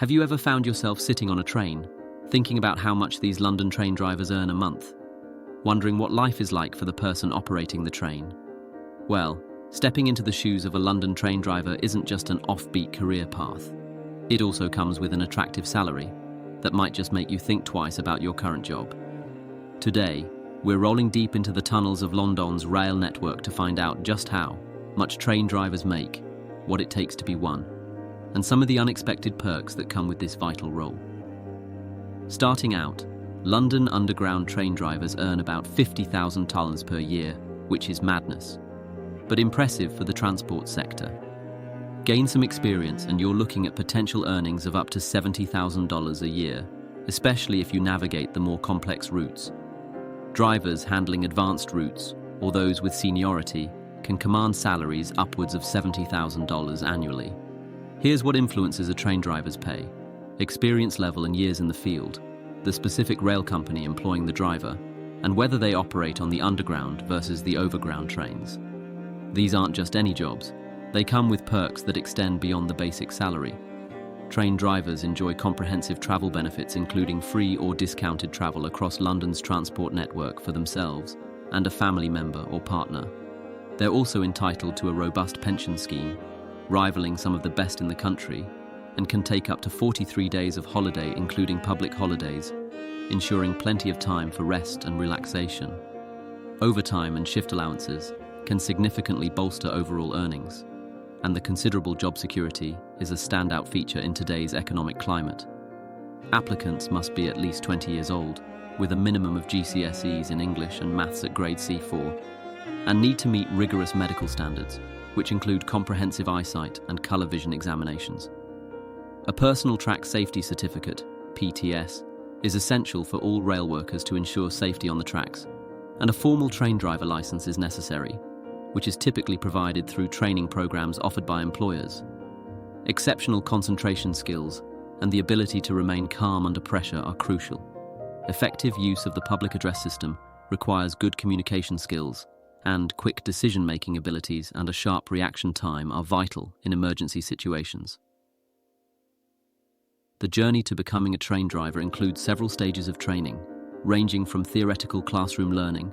Have you ever found yourself sitting on a train, thinking about how much these London train drivers earn a month? Wondering what life is like for the person operating the train? Well, stepping into the shoes of a London train driver isn't just an offbeat career path. It also comes with an attractive salary that might just make you think twice about your current job. Today, we're rolling deep into the tunnels of London's rail network to find out just how much train drivers make, what it takes to be one, and some of the unexpected perks that come with this vital role. Starting out, London Underground train drivers earn about £50,000 per year, which is madness, but impressive for the transport sector. Gain some experience and you're looking at potential earnings of up to $70,000 a year, especially if you navigate the more complex routes. Drivers handling advanced routes, or those with seniority, can command salaries upwards of $70,000 annually. Here's what influences a train driver's pay: experience level and years in the field, the specific rail company employing the driver, and whether they operate on the underground versus the overground trains. These aren't just any jobs. They come with perks that extend beyond the basic salary. Train drivers enjoy comprehensive travel benefits, including free or discounted travel across London's transport network for themselves and a family member or partner. They're also entitled to a robust pension scheme, rivaling some of the best in the country, and can take up to 43 days of holiday, including public holidays, ensuring plenty of time for rest and relaxation. Overtime and shift allowances can significantly bolster overall earnings, and the considerable job security is a standout feature in today's economic climate. Applicants must be at least 20 years old, with a minimum of GCSEs in English and maths at grade C4, and need to meet rigorous medical standards, which include comprehensive eyesight and colour vision examinations. A personal track safety certificate, PTS, is essential for all rail workers to ensure safety on the tracks, and a formal train driver licence is necessary, which is typically provided through training programs offered by employers. Exceptional concentration skills and the ability to remain calm under pressure are crucial. Effective use of the public address system requires good communication skills, and quick decision-making abilities and a sharp reaction time are vital in emergency situations. The journey to becoming a train driver includes several stages of training, ranging from theoretical classroom learning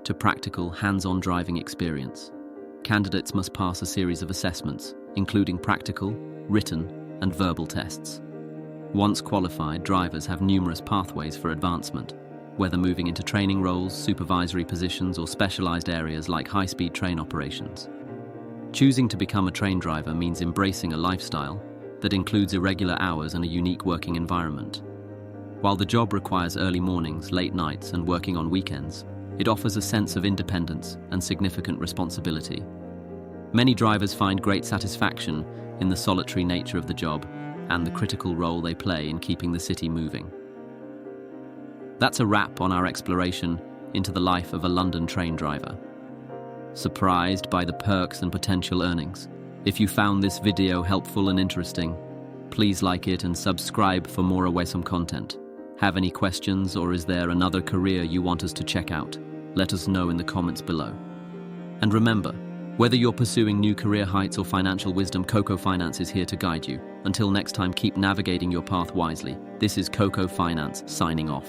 to practical, hands-on driving experience. Candidates must pass a series of assessments, including practical, written, and verbal tests. Once qualified, drivers have numerous pathways for advancement, whether moving into training roles, supervisory positions, or specialized areas like high-speed train operations. Choosing to become a train driver means embracing a lifestyle that includes irregular hours and a unique working environment. While the job requires early mornings, late nights, and working on weekends, it offers a sense of independence and significant responsibility. Many drivers find great satisfaction in the solitary nature of the job and the critical role they play in keeping the city moving. That's a wrap on our exploration into the life of a London train driver. Surprised by the perks and potential earnings? If you found this video helpful and interesting, please like it and subscribe for more awesome content. Have any questions, or is there another career you want us to check out? Let us know in the comments below. And remember, whether you're pursuing new career heights or financial wisdom, Coco Finance is here to guide you. Until next time, keep navigating your path wisely. This is Coco Finance signing off.